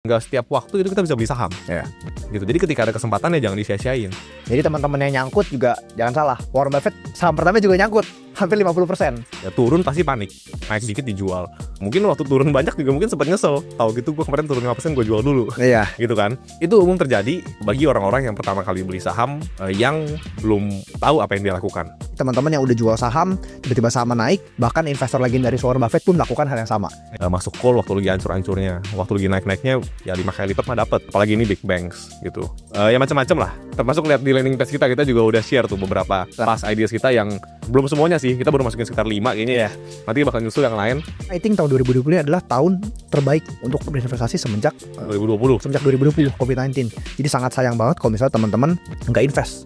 Nggak setiap waktu itu kita bisa beli saham. Ya. Gitu. Jadi ketika ada kesempatan ya jangan disia-siain. Jadi teman-teman yang nyangkut juga jangan salah. Warren Buffett saham pertama juga nyangkut, hampir 50%. Ya turun pasti panik, naik dikit dijual. Mungkin waktu turun banyak juga mungkin sempat nyesel. Tahu gitu gue kemarin turun 5% gue jual dulu. Iya. Gitu kan. Itu umum terjadi bagi orang-orang yang pertama kali beli saham yang belum tahu apa yang dia lakukan. Teman-teman yang udah jual saham, tiba-tiba saham naik, bahkan investor legendaris Warren Buffett pun melakukan hal yang sama. Masuk call waktu lagi hancur-hancurnya, waktu lagi naik-naiknya ya 5 kali lipat mah dapat. Apalagi ini big banks gitu. Ya macam-macam lah. Termasuk lihat di landing page kita juga udah share tuh beberapa pas ideas kita yang belum semuanya sih. Kita baru masukin sekitar 5 kayaknya ya. Nanti bakal nyusul yang lain. I think tahun 2020 ini adalah tahun terbaik untuk berinvestasi semenjak 2020. Semenjak 2020 COVID-19. Jadi sangat sayang banget kalau misalnya teman-teman nggak invest.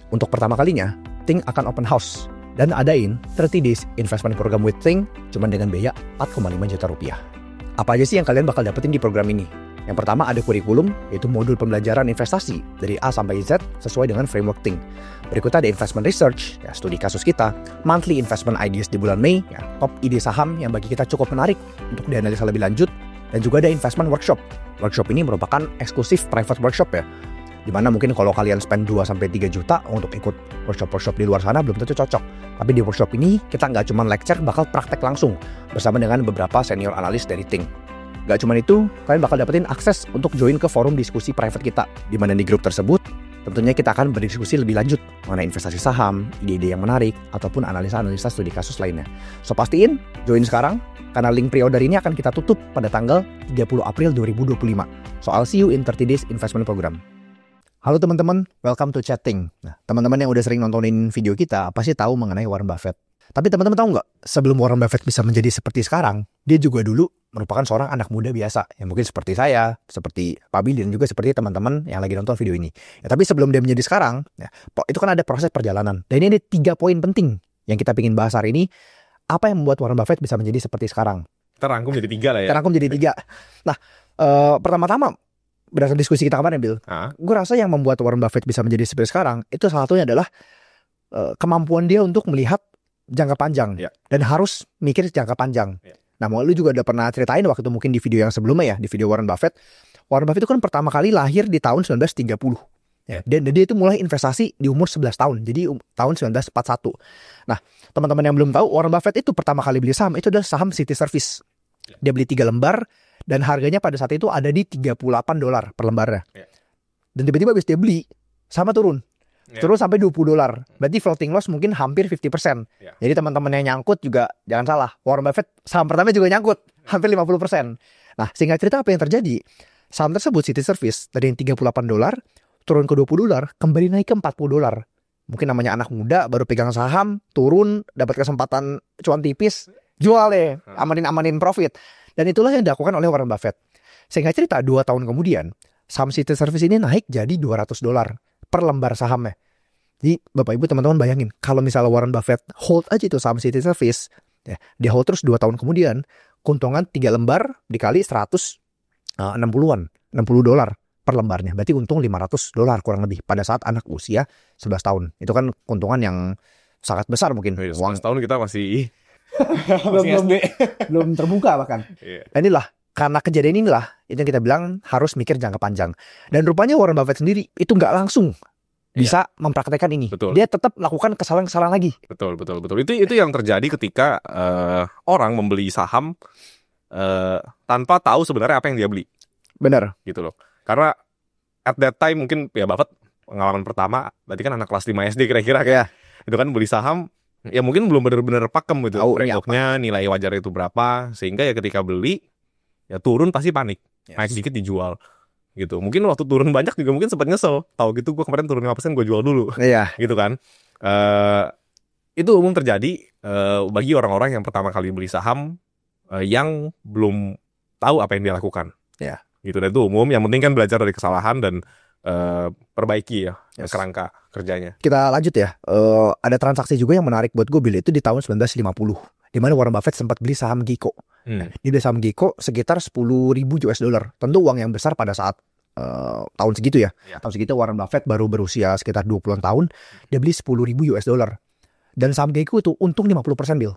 Untuk pertama kalinya, Think akan open house dan adain 30 days investment program with Think cuma dengan biaya 4,5 juta rupiah. Apa aja sih yang kalian bakal dapetin di program ini? Yang pertama ada kurikulum, yaitu modul pembelajaran investasi dari A sampai Z sesuai dengan framework Think. Berikutnya ada investment research, ya studi kasus kita, monthly investment ideas di bulan Mei, ya top ide saham yang bagi kita cukup menarik untuk dianalisa lebih lanjut, dan juga ada investment workshop. Workshop ini merupakan eksklusif private workshop ya, dimana mungkin kalau kalian spend 2-3 juta untuk ikut workshop-workshop di luar sana belum tentu cocok. Tapi di workshop ini kita nggak cuma lecture, bakal praktek langsung bersama dengan beberapa senior analis dari Think. Gak cuma itu, kalian bakal dapetin akses untuk join ke forum diskusi private kita, di mana di grup tersebut tentunya kita akan berdiskusi lebih lanjut mengenai investasi saham, ide-ide yang menarik, ataupun analisa-analisa studi kasus lainnya. So pastiin join sekarang, karena link pre-order ini akan kita tutup pada tanggal 30 April 2025. So I'll see you in 30 days investment program. Halo teman-teman, welcome to Chatting. Nah, teman-teman yang udah sering nontonin video kita pasti tahu mengenai Warren Buffett. Tapi teman-teman tahu nggak, sebelum Warren Buffett bisa menjadi seperti sekarang, dia juga dulu merupakan seorang anak muda biasa, yang mungkin seperti saya, seperti Pak Billy, dan juga seperti teman-teman yang lagi nonton video ini. Ya, tapi sebelum dia menjadi sekarang, ya, itu kan ada proses perjalanan. Dan ini ada 3 poin penting yang kita ingin bahas hari ini. Apa yang membuat Warren Buffett bisa menjadi seperti sekarang? Kita rangkum jadi 3 lah ya. Kita rangkum jadi 3. Nah, pertama-tama, berdasarkan diskusi kita kemarin, Bill, gue rasa yang membuat Warren Buffett bisa menjadi seperti sekarang, itu salah satunya adalah kemampuan dia untuk melihat jangka panjang, dan harus mikir jangka panjang. Nah, lu juga udah pernah ceritain waktu itu mungkin di video yang sebelumnya ya, di video Warren Buffett. Warren Buffett itu kan pertama kali lahir di tahun 1930. Dan dia itu mulai investasi di umur 11 tahun, jadi tahun 1941. Nah, teman-teman yang belum tahu, Warren Buffett itu pertama kali beli saham, itu adalah saham City Service. Dia beli 3 lembar, dan harganya pada saat itu ada di $38 per lembarnya. Dan tiba-tiba habis dia beli, sama turun. Turun sampai $20. Berarti floating loss mungkin hampir 50%. Jadi teman-teman yang nyangkut juga jangan salah. Warren Buffett saham pertama juga nyangkut, hampir 50%. Nah, singkat cerita apa yang terjadi? Saham tersebut City Service dari $38 turun ke $20, kembali naik ke $40. Mungkin namanya anak muda baru pegang saham, turun, dapat kesempatan cuan tipis, jual deh, amanin profit. Dan itulah yang dilakukan oleh Warren Buffett. Singkat cerita 2 tahun kemudian, saham City Service ini naik jadi $200 per lembar sahamnya. Jadi Bapak Ibu teman-teman bayangin, kalau misalnya Warren Buffett hold aja itu saham City Service, ya, dia hold terus 2 tahun kemudian, keuntungan 3 lembar dikali 160-an, $60 per lembarnya. Berarti untung $500 kurang lebih pada saat anak usia 11 tahun. Itu kan keuntungan yang sangat besar mungkin. 11 tahun kita masih belum terbuka bahkan. Dan inilah, karena kejadian inilah itu yang kita bilang harus mikir jangka panjang. Dan rupanya Warren Buffett sendiri itu nggak langsung bisa mempraktekkan ini. Betul. Dia tetap melakukan kesalahan-kesalahan lagi. Betul. Itu yang terjadi ketika orang membeli saham tanpa tahu sebenarnya apa yang dia beli. Benar. Gitu loh. Karena at that time mungkin ya Buffett pengalaman pertama, berarti kan anak kelas 5 SD kira-kira kan. Itu kan beli saham, ya mungkin belum benar-benar pakem gitu. Frameworknya, nilai wajar itu berapa, sehingga ya ketika beli ya turun pasti panik, naik dikit dijual gitu. Mungkin waktu turun banyak juga mungkin sempat nyesel, tahu gitu gue kemarin turun 5% gue jual dulu, gitu kan. Itu umum terjadi bagi orang-orang yang pertama kali beli saham yang belum tahu apa yang dia lakukan, gitu. Dan itu umum. Yang penting kan belajar dari kesalahan dan perbaiki ya kerangka kerjanya. Kita lanjut ya. Ada transaksi juga yang menarik buat gue, Bill, itu di tahun 1950. Di mana Warren Buffett sempat beli saham Geico. Dia beli saham Geico sekitar $10,000. Tentu uang yang besar pada saat tahun segitu ya. Tahun segitu Warren Buffett baru berusia sekitar 20-an tahun. Dia beli $10,000. Dan saham Geico itu untung 50%, Bill.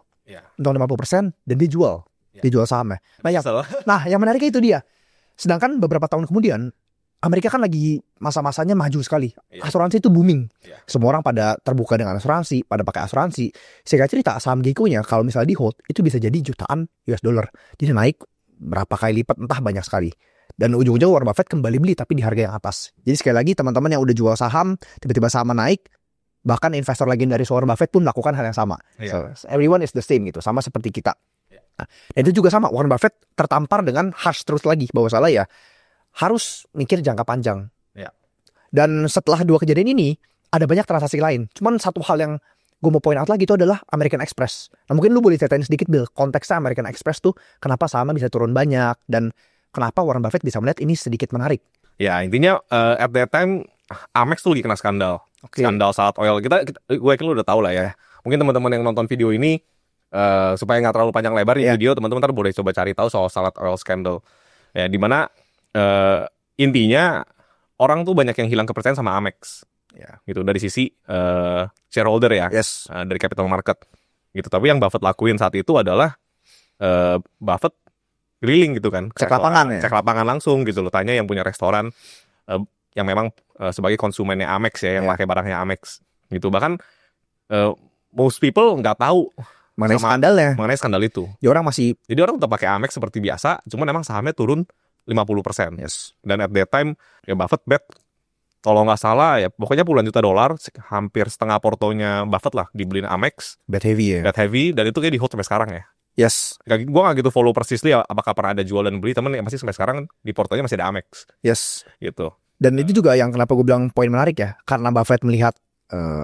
untung 50% dan dia jual. Dia jual sahamnya. Nah, yang menariknya itu dia. Sedangkan beberapa tahun kemudian Amerika kan lagi masa-masanya maju sekali. Asuransi itu booming. Semua orang pada terbuka dengan asuransi, pada pakai asuransi. Saya cerita saham Geico-nya kalau misalnya di hold itu bisa jadi jutaan US dollar. Jadi naik berapa kali lipat, entah banyak sekali. Dan ujung-ujung Warren Buffett kembali beli tapi di harga yang atas. Jadi sekali lagi teman-teman yang udah jual saham, tiba-tiba saham naik, bahkan investor legendaris Warren Buffett pun melakukan hal yang sama. So, everyone is the same gitu, sama seperti kita. Nah, itu juga sama, Warren Buffett tertampar dengan harsh truth lagi bahwa salah ya harus mikir jangka panjang. Dan setelah 2 kejadian ini ada banyak transaksi lain. Cuman satu hal yang gue mau point out lagi itu adalah American Express. Nah mungkin lu boleh ceritain sedikit Bill, konteksnya American Express tuh kenapa sahamnya bisa turun banyak dan kenapa Warren Buffett bisa melihat ini sedikit menarik. Ya intinya at that time Amex tuh lagi kena skandal. Skandal saat oil. Gue yakin lu udah tahu lah ya. Mungkin teman-teman yang nonton video ini supaya nggak terlalu panjang lebar video, teman-teman ntar boleh coba cari tahu soal salat oil scandal. Ya dimana intinya orang tuh banyak yang hilang kepercayaan sama Amex. Gitu dari sisi shareholder ya, dari capital market. Gitu. Tapi yang Buffett lakuin saat itu adalah Buffett keliling gitu kan, cek lapangan cek lapangan langsung gitu loh, tanya yang punya restoran yang memang sebagai konsumennya Amex ya, yang pakai barangnya Amex gitu. Bahkan most people nggak tahu mengenai skandal itu. Jadi orang tetap pakai Amex seperti biasa, cuman emang sahamnya turun 50%. Dan at that time ya Buffett bet kalau nggak salah ya pokoknya puluhan juta dolar, hampir setengah portonya Buffett lah dibeliin Amex. Bet heavy dan itu kayak di hold sampai sekarang ya. Gue gak gitu follow persisly apakah pernah ada jual dan beli, temen yang masih sampai sekarang di portonya masih ada Amex. Gitu. Dan itu juga yang kenapa gue bilang poin menarik ya, karena Buffett melihat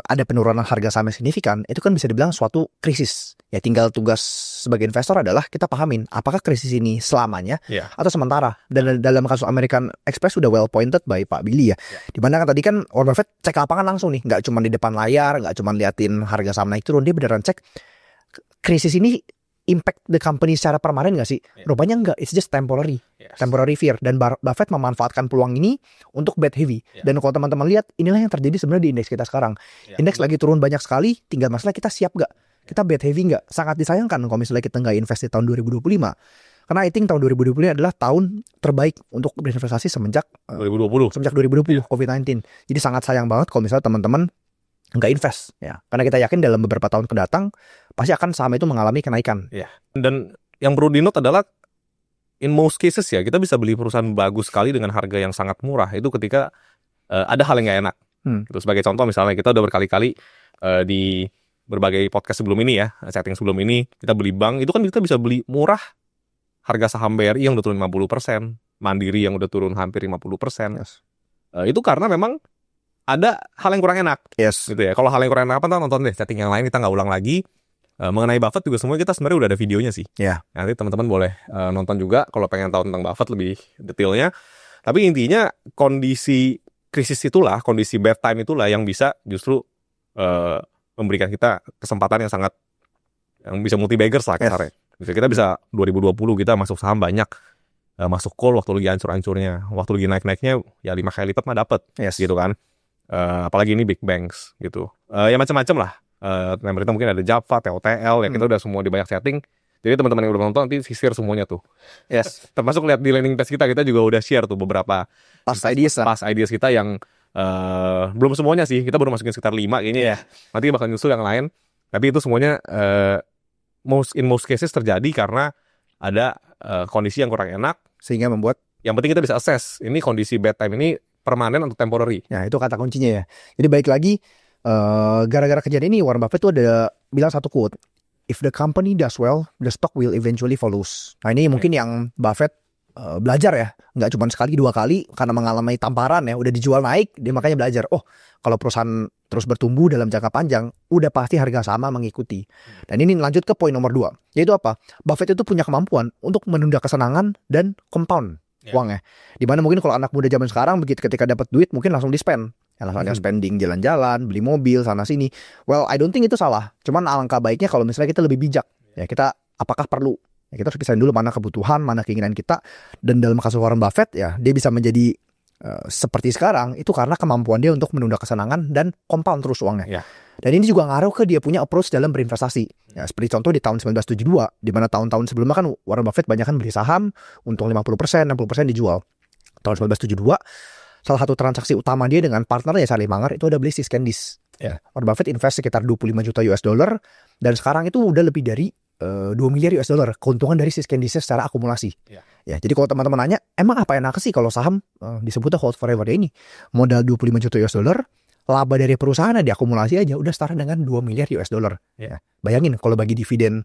ada penurunan harga saham yang signifikan, itu kan bisa dibilang suatu krisis. Ya tinggal tugas sebagai investor adalah kita pahamin apakah krisis ini selamanya atau sementara. Dan dalam kasus American Express sudah well pointed by Pak Billy ya. Dimana kan tadi kan Warren Buffett cek lapangan langsung nih, nggak cuma di depan layar, nggak cuma liatin harga saham naik turun, dia beneran cek krisis ini impact the company secara permanen gak sih? Rupanya enggak, it's just temporary fear. Dan Buffett memanfaatkan peluang ini untuk bet heavy. Dan kalau teman-teman lihat, inilah yang terjadi sebenarnya di indeks kita sekarang. Indeks lagi turun banyak sekali, tinggal masalah kita siap gak? Kita bet heavy gak? Sangat disayangkan kalau misalnya kita nggak invest di tahun 2025. Karena I think tahun 2025 adalah tahun terbaik untuk berinvestasi semenjak 2020 COVID-19. Jadi sangat sayang banget kalau misalnya teman-teman nggak invest ya, karena kita yakin dalam beberapa tahun kedatang pasti akan saham itu mengalami kenaikan. Dan yang perlu di-note adalah in most cases ya kita bisa beli perusahaan bagus sekali dengan harga yang sangat murah itu ketika ada hal yang nggak enak. Gitu. Sebagai contoh misalnya kita udah berkali-kali di berbagai podcast sebelum ini ya, setting sebelum ini kita beli bank itu kan kita bisa beli murah harga saham BRI yang udah turun 50%, Mandiri yang udah turun hampir 50%. Itu karena memang ada hal yang kurang enak, gitu ya. Kalau hal yang kurang enak apa, nonton deh setting yang lain, kita nggak ulang lagi. Mengenai Buffett juga semua kita sebenarnya udah ada videonya sih. Nanti teman-teman boleh nonton juga kalau pengen tahu tentang Buffett lebih detailnya. Tapi intinya kondisi krisis itulah, kondisi bad time itulah yang bisa justru memberikan kita kesempatan yang bisa multi baggers lah kasarnya. Kita bisa 2020 kita masuk saham banyak, masuk call waktu lagi hancur-hancurnya, waktu lagi naik-naiknya ya 5 kali lipat mah dapet, gitu kan. Apalagi ini big banks gitu, ya macam-macam lah. Pemerintah mungkin ada Java, TOTL ya, kita udah semua di banyak setting. Jadi teman-teman yang udah nonton nanti share semuanya tuh. Termasuk lihat di landing page kita juga udah share tuh beberapa past ideas kita yang belum semuanya sih, kita baru masukin sekitar 5 kayaknya. Nanti bakal nyusul yang lain. Tapi itu semuanya in most cases terjadi karena ada kondisi yang kurang enak, sehingga membuat yang penting kita bisa assess ini kondisi bad time ini permanen atau temporary. Nah itu kata kuncinya ya. Jadi baik lagi, gara-gara kejadian ini Warren Buffett tuh ada bilang satu quote, if the company does well, the stock will eventually follows. Nah ini mungkin yang Buffett belajar ya, nggak cuma sekali 2 kali karena mengalami tamparan ya, udah dijual naik, dia makanya belajar. Oh kalau perusahaan terus bertumbuh dalam jangka panjang, udah pasti harga sama mengikuti. Dan ini lanjut ke poin nomor 2, yaitu apa? Buffett itu punya kemampuan untuk menunda kesenangan dan compound uangnya. Dimana mungkin kalau anak muda zaman sekarang begitu ketika dapat duit mungkin langsung di-spend. Langsung ada spending, jalan-jalan, beli mobil sana sini. Well, I don't think itu salah. Cuman alangkah baiknya kalau misalnya kita lebih bijak. Ya kita apakah perlu? Ya, kita harus pisahin dulu mana kebutuhan, mana keinginan kita. Dan dalam kasus Warren Buffett ya, dia bisa menjadi seperti sekarang itu karena kemampuan dia untuk menunda kesenangan dan compound terus uangnya. Dan ini juga ngaruh ke dia punya approach dalam berinvestasi. Ya, seperti contoh di tahun 1972, di mana tahun-tahun sebelumnya kan Warren Buffett banyak kan beli saham, untung 50%, 60% dijual. Tahun 1972, salah satu transaksi utama dia dengan partnernya Charlie Munger itu ada beli See's Candies. Ya. Warren Buffett invest sekitar 25 juta US dollar, dan sekarang itu udah lebih dari 2 miliar US dollar keuntungan dari See's Candies secara akumulasi. Ya, jadi kalau teman-teman nanya, emang apa enak sih kalau saham disebutnya hold forever ya ini? Modal 25 juta US dollar, laba dari perusahaan diakumulasi aja udah setara dengan 2 miliar US dollar. Ya. Bayangin kalau bagi dividen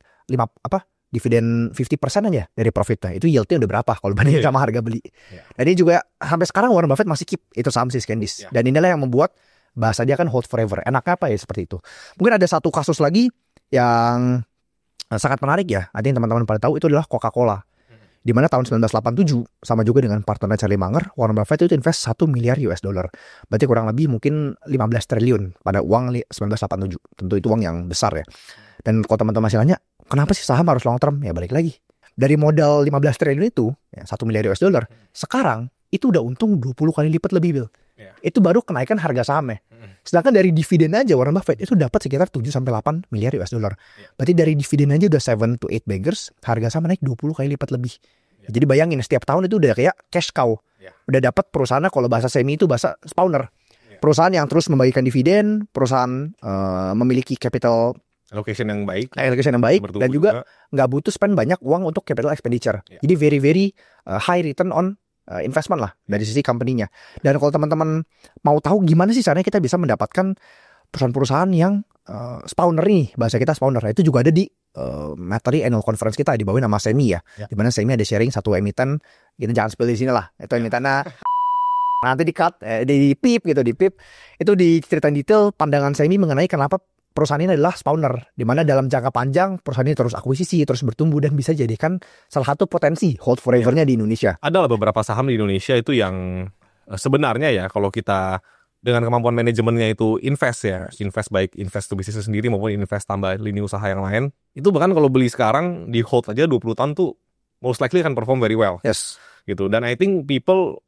dividen 50% aja dari profitnya, itu yieldnya udah berapa kalau bandingin sama harga beli. Dan ini juga sampai sekarang Warren Buffett masih keep itu saham See's Candies. Dan inilah yang membuat bahasa dia kan hold forever. Enaknya apa ya seperti itu. Mungkin ada satu kasus lagi yang sangat menarik ya. I think teman-teman pada tahu itu adalah Coca-Cola. Di mana tahun 1987 sama juga dengan partner Charlie Munger, Warren Buffett itu invest 1 miliar US dollar. Berarti kurang lebih mungkin 15 triliun pada uang 1987. Tentu itu uang yang besar ya. Dan kalau teman-teman masih nanya, kenapa sih saham harus long term? Ya balik lagi. Dari modal 15 triliun itu, ya, 1 miliar US dollar, sekarang itu udah untung 20 kali lipat lebih, Bill. Itu baru kenaikan harga sahamnya. Sedangkan dari dividen aja Warren Buffett itu dapat sekitar 7-8 miliar US dollar. Berarti dari dividen aja udah 7 to 8 baggers, harga saham naik 20 kali lipat lebih. Jadi bayangin setiap tahun itu udah kayak cash cow. Udah dapat perusahaannya, kalau bahasa semi itu bahasa spawner. Perusahaan yang terus membagikan dividen, perusahaan memiliki capital allocation yang baik, dan juga nggak butuh spend banyak uang untuk capital expenditure. Jadi very high return on investment lah dari sisi company-nya. Dan kalau teman-teman mau tahu gimana sih caranya kita bisa mendapatkan perusahaan-perusahaan yang spawner nih, bahasa kita spawner, itu juga ada di materi annual conference kita, dibawain nama Semi ya. Dimana Semi ada sharing satu emiten, kita jangan spill di sini lah. Itu emitennya nanti di cut, di pip itu diceritain detail pandangan Semi mengenai kenapa perusahaan ini adalah spawner, di mana dalam jangka panjang perusahaan ini terus akuisisi, terus bertumbuh dan bisa jadikan salah satu potensi hold forever-nya di Indonesia. Ada beberapa saham di Indonesia itu yang sebenarnya ya kalau kita dengan kemampuan manajemennya itu invest baik invest to bisnis sendiri maupun invest tambah lini usaha yang lain, itu bahkan kalau beli sekarang di hold aja 20 tahun tuh most likely akan perform very well. Gitu. Dan I think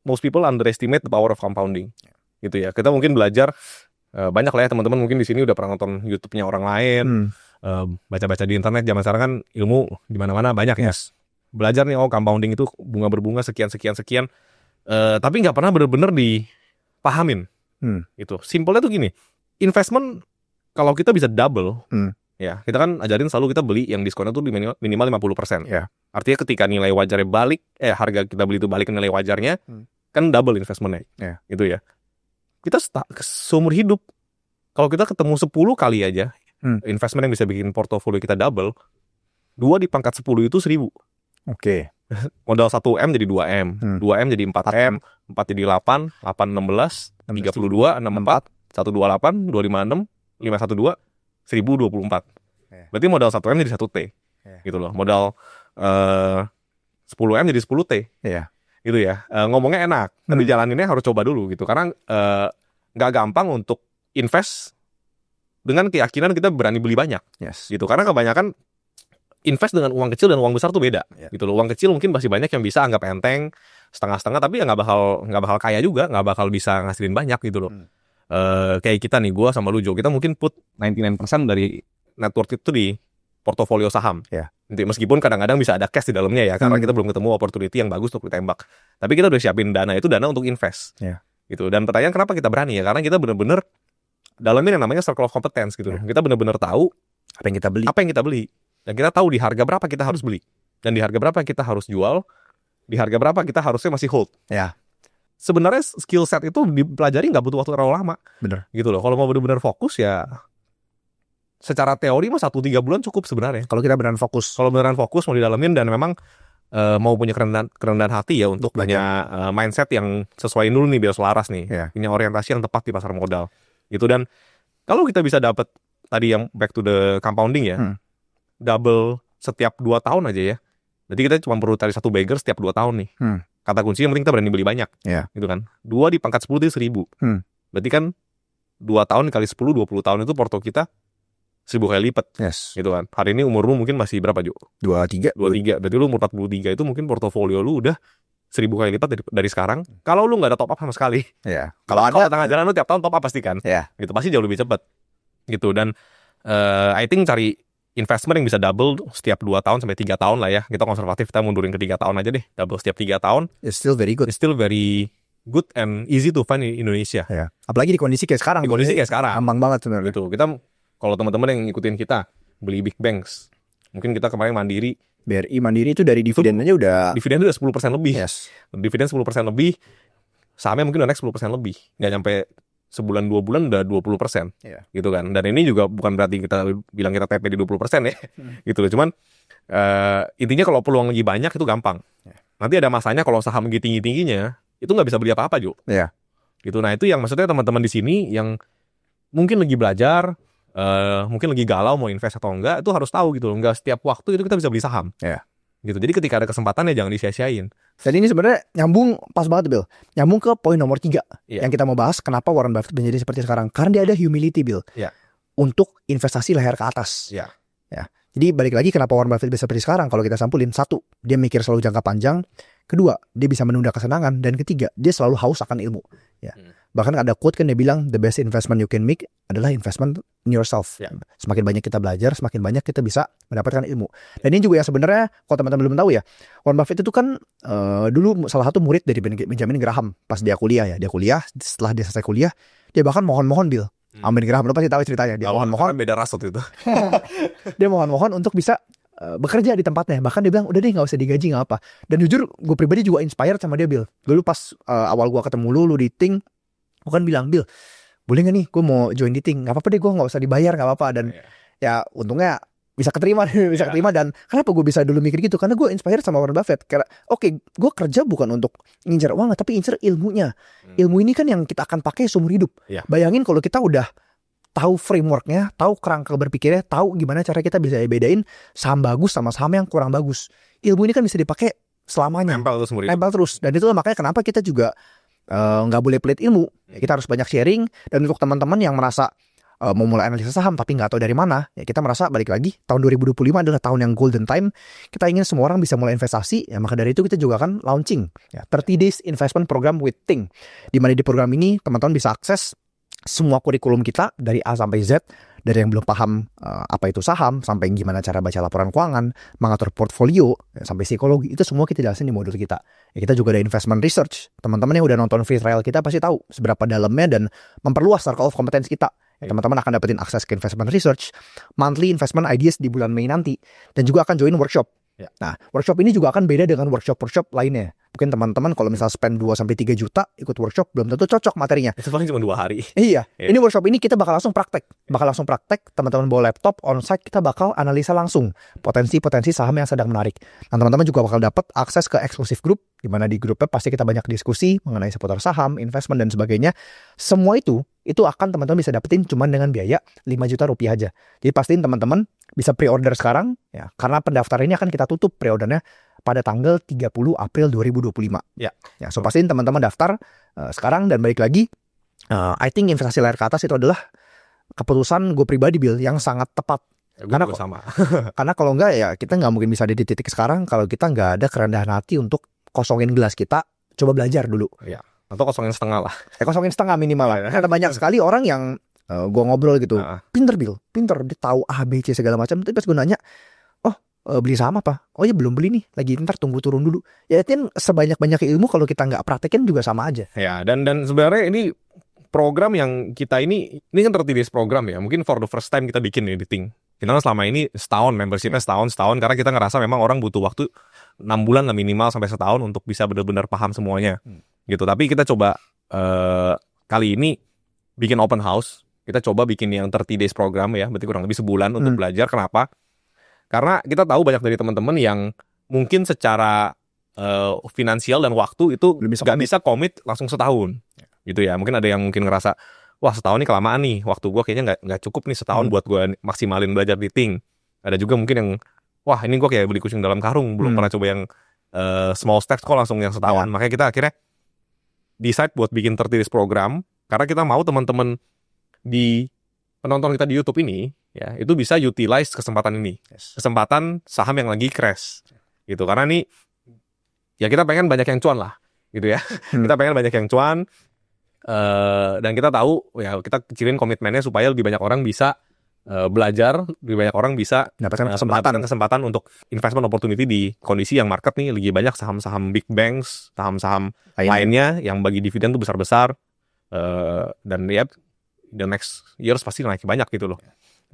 most people underestimate the power of compounding. Gitu ya. Kita mungkin belajar banyak lah ya teman-teman mungkin di sini udah pernah nonton YouTube-nya orang lain, baca-baca di internet. Zaman sekarang kan ilmu di mana-mana banyak ya. Belajar nih compounding itu bunga berbunga sekian. Tapi nggak pernah benar-benar dipahamin. Gitu. Simpelnya tuh gini, investment kalau kita bisa double, ya kita kan ajarin selalu kita beli yang diskonnya tuh minimal 50%. Artinya ketika nilai wajarnya balik, harga kita beli itu balik ke nilai wajarnya, kan double investmentnya. Gitu ya. Kita seumur hidup, kalau kita ketemu 10 kali aja investment yang bisa bikin portofolio kita double, 2 di pangkat 10 itu 1.000. Modal 1M jadi 2M, 2M jadi 4M, 4 jadi 8, 8 16, 32, 64, 128, 256, 512, 1024. Berarti modal 1M jadi 1T. Gitu loh. Modal 10M jadi 10T. Gitu ya. Ngomongnya enak, tapi jalaninnya harus coba dulu gitu. Karena nggak gampang untuk invest dengan keyakinan kita berani beli banyak. Gitu. Karena kebanyakan invest dengan uang kecil dan uang besar tuh beda. Gitu loh. Uang kecil mungkin masih banyak yang bisa anggap enteng, setengah-setengah, tapi ya nggak bakal kaya juga, nggak bakal bisa ngasilin banyak gitu loh. Kayak kita nih, gue sama lu Jo, kita mungkin put 99% dari net worth itu di portofolio saham. Meskipun kadang-kadang bisa ada cash di dalamnya ya, karena kita belum ketemu opportunity yang bagus untuk ditembak. Tapi kita udah siapin dana untuk invest. Gitu. Dan pertanyaan kenapa kita berani ya? Karena kita benar-benar dalamin yang namanya circle of competence gitu. Kita benar-benar tahu apa yang kita beli. Dan kita tahu di harga berapa kita harus beli. Dan di harga berapa kita harus jual. Di harga berapa kita harusnya masih hold. Sebenarnya skill set itu dipelajari nggak butuh waktu terlalu lama. Gitu loh. Kalau mau benar-benar fokus ya secara teori mah 1-3 bulan cukup sebenarnya. Kalau kita beneran fokus. Kalau beneran fokus mau didalamin dan memang mau punya kerendahan hati ya untuk punya mindset yang sesuai dulu nih biar selaras nih. Punya orientasi yang tepat di pasar modal. Gitu. Dan kalau kita bisa dapat tadi yang back to the compounding ya. Double setiap 2 tahun aja ya. Jadi kita cuma perlu cari 1 bagger setiap 2 tahun nih. Kata kuncinya yang penting kita berani beli banyak. Gitu kan. 2 di pangkat 10 itu 1.000. Berarti kan 2 tahun kali 10, 20 tahun itu porto kita 1.000 kali lipat. Gitu kan. Hari ini umurmu mungkin masih berapa Jo? 23. Berarti lu umur 43 itu mungkin portofolio lu udah 1.000 kali lipat dari sekarang. Kalau lu gak ada top up sama sekali. Kalau tengah jalan lu tiap tahun top up pasti kan. Gitu pasti jauh lebih cepat. gitu. Dan I think cari investment yang bisa double setiap 2 tahun sampai 3 tahun lah ya. Kita konservatif, kita mundurin ke 3 tahun aja deh. Double setiap 3 tahun. It's still very good. It's still very good and easy to find in Indonesia. Ya. Apalagi di kondisi kayak sekarang. Di kondisi kayak sekarang. Gampang banget sebenarnya. Gitu. Kita kalau teman-teman yang ngikutin kita beli big banks. Mungkin kita kemarin Mandiri. BRI Mandiri itu dari dividen aja udah. Dividen udah 10% lebih. Yes. Dividen 10% lebih. Sahamnya mungkin udah naik 10% lebih. Nggak nyampe sebulan 2 bulan udah 20%. Yeah. Gitu kan. Dan ini juga bukan berarti kita bilang kita TP di 20% ya. Gitu loh. Cuman intinya kalau peluang lagi banyak itu gampang. Yeah. Nanti ada masanya kalau saham lagi tinggi-tingginya itu nggak bisa beli apa-apa, Jo. Iya. Gitu. Nah, itu yang maksudnya teman-teman di sini yang mungkin lagi belajar, mungkin lagi galau mau invest atau enggak, itu harus tahu gitu loh. Enggak setiap waktu itu kita bisa beli saham. Iya. Gitu. Jadi ketika ada kesempatan ya jangan disia-siain. Jadi ini sebenarnya nyambung pas banget, Bill. Nyambung ke poin nomor 3 yang kita mau bahas, kenapa Warren Buffett menjadi seperti sekarang. Karena dia ada humility, Bill. Untuk investasi leher ke atas. Ya. Jadi balik lagi kenapa Warren Buffett bisa seperti sekarang. Kalau kita sampulin, 1, dia mikir selalu jangka panjang. 2, dia bisa menunda kesenangan. Dan 3, dia selalu haus akan ilmu. Bahkan ada quote kan dia bilang, the best investment you can make adalah investment in yourself. Semakin banyak kita belajar, semakin banyak kita bisa mendapatkan ilmu. Dan ini juga yang sebenarnya, kalau teman-teman belum tahu ya, Warren Buffett itu kan dulu salah satu murid dari Benjamin Graham pas dia kuliah ya. Dia kuliah, setelah dia selesai kuliah, dia bahkan mohon-mohon, Bill. Benjamin Graham, lo pasti tahu ceritanya. Dia mohon-mohon. Beda ras waktu itu. Dia mohon-mohon untuk bisa bekerja di tempatnya. Bahkan dia bilang, udah deh gak usah digaji, gak apa. Dan jujur, gue pribadi juga inspired sama dia, Bill. Dulu pas awal gue ketemu lu di Ting, gue kan bilang, Bill, boleh gak nih gue mau join di Ting? Gak apa-apa deh, gue gak usah dibayar, gak apa-apa. Dan ya untungnya bisa keterima. Dan kenapa gue bisa dulu mikir gitu? Karena gue inspired sama Warren Buffett. Karena gue kerja bukan untuk ngincer uang, tapi ngincer ilmunya. Ilmu ini kan yang kita akan pakai seumur hidup. Bayangin kalau kita udah tahu frameworknya, tahu kerangka berpikirnya, tahu gimana cara kita bisa bedain saham bagus sama saham yang kurang bagus. Ilmu ini kan bisa dipakai selamanya. Nempel terus. Dan itulah makanya kenapa kita juga nggak boleh pelit ilmu. Kita harus banyak sharing. Dan untuk teman-teman yang merasa mau mulai analisa saham tapi nggak tahu dari mana, ya kita merasa balik lagi tahun 2025 adalah tahun yang golden time. Kita ingin semua orang bisa mulai investasi. Ya maka dari itu kita juga akan launching 30 days investment program with Ting. Di mana di program ini teman-teman bisa akses semua kurikulum kita dari A sampai Z, dari yang belum paham apa itu saham, sampai gimana cara baca laporan keuangan, mengatur portfolio, sampai psikologi, itu semua kita jelasin di modul kita. Ya, kita juga ada investment research. Teman-teman yang udah nonton free trial kita pasti tahu seberapa dalamnya dan memperluas circle of competence kita. Ya, teman-teman akan dapetin akses ke investment research, monthly investment ideas di bulan Mei nanti, dan juga akan join workshop. Nah, workshop ini juga akan beda dengan workshop-workshop lainnya. Mungkin teman-teman kalau misal spend 2-3 juta ikut workshop belum tentu cocok materinya. Itu paling cuma 2 hari. Iya. Ini workshop ini kita bakal langsung praktek. Teman-teman bawa laptop, on-site kita bakal analisa langsung potensi-potensi saham yang sedang menarik. Dan teman-teman juga bakal dapat akses ke eksklusif grup, di mana di grupnya pasti kita banyak diskusi mengenai seputar saham, investment dan sebagainya. Semua itu akan teman-teman bisa dapetin cuma dengan biaya 5 juta rupiah aja. Jadi pastiin teman-teman bisa pre-order sekarang ya, karena pendaftaran ini akan kita tutup pre-ordernya pada tanggal 30 April 2025. Ya, so pastiin teman-teman daftar sekarang. Dan balik lagi, I think investasi layar ke atas itu adalah keputusan gue pribadi, Bill, yang sangat tepat. Karena sama. Karena kalau enggak ya kita nggak mungkin bisa di titik sekarang kalau kita nggak ada kerendahan hati untuk kosongin gelas kita, coba belajar dulu. Ya. Atau kosongin setengah lah. Kosongin setengah minimal lah. Karena banyak sekali orang yang gue ngobrol gitu, pinter Bill, pinter, dia tahu A, B, C segala macam. Tapi pas gue nanya, beli saham apa? Oh ya belum beli nih, lagi ntar tunggu turun dulu. Ya itu sebanyak-banyak ilmu kalau kita nggak praktekin juga sama aja. Ya, dan sebenarnya ini program yang kita ini kan 30 days program ya. Mungkin for the first time kita bikin nih di Ting. Kita kan selama ini setahun, membershipnya setahun karena kita ngerasa memang orang butuh waktu 6 bulan lah minimal sampai setahun untuk bisa benar-benar paham semuanya. Gitu. Tapi kita coba kali ini bikin open house. Kita coba bikin yang 30 days program ya, berarti kurang lebih sebulan untuk belajar. Kenapa? Karena kita tahu banyak dari teman-teman yang mungkin secara finansial dan waktu itu nggak bisa komit langsung setahun, gitu ya. Mungkin ada yang mungkin ngerasa, wah setahun ini kelamaan nih, waktu gue kayaknya nggak cukup nih setahun buat gue maksimalin belajar di Ting. Ada juga mungkin yang, wah ini gue kayak beli kucing dalam karung, belum pernah coba yang small steps kok langsung yang setahun. Makanya kita akhirnya decide buat bikin 30 days program, karena kita mau teman-teman di penonton kita di YouTube ini ya itu bisa utilize kesempatan ini, kesempatan saham yang lagi crash gitu. Karena nih ya kita pengen banyak yang cuan lah gitu ya. Kita pengen banyak yang cuan. Dan kita tahu ya, kita kecilin komitmennya supaya lebih banyak orang bisa belajar, lebih banyak orang bisa mendapatkan kesempatan untuk investment opportunity di kondisi yang market nih lagi banyak saham-saham big banks, saham-saham lainnya yang bagi dividen tuh besar-besar, dan ya the next years pasti naik banyak gitu loh.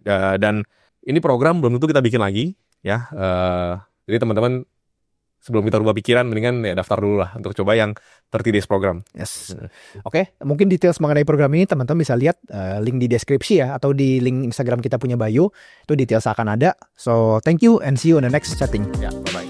Dan ini program belum tentu kita bikin lagi ya, jadi teman-teman sebelum kita rubah pikiran mendingan ya daftar dulu lah untuk coba yang 30 days program. Yes. Oke, mungkin details mengenai program ini teman-teman bisa lihat link di deskripsi ya, atau di link Instagram kita punya bio, itu details akan ada. So thank you and see you on the next chatting. Ya, bye-bye.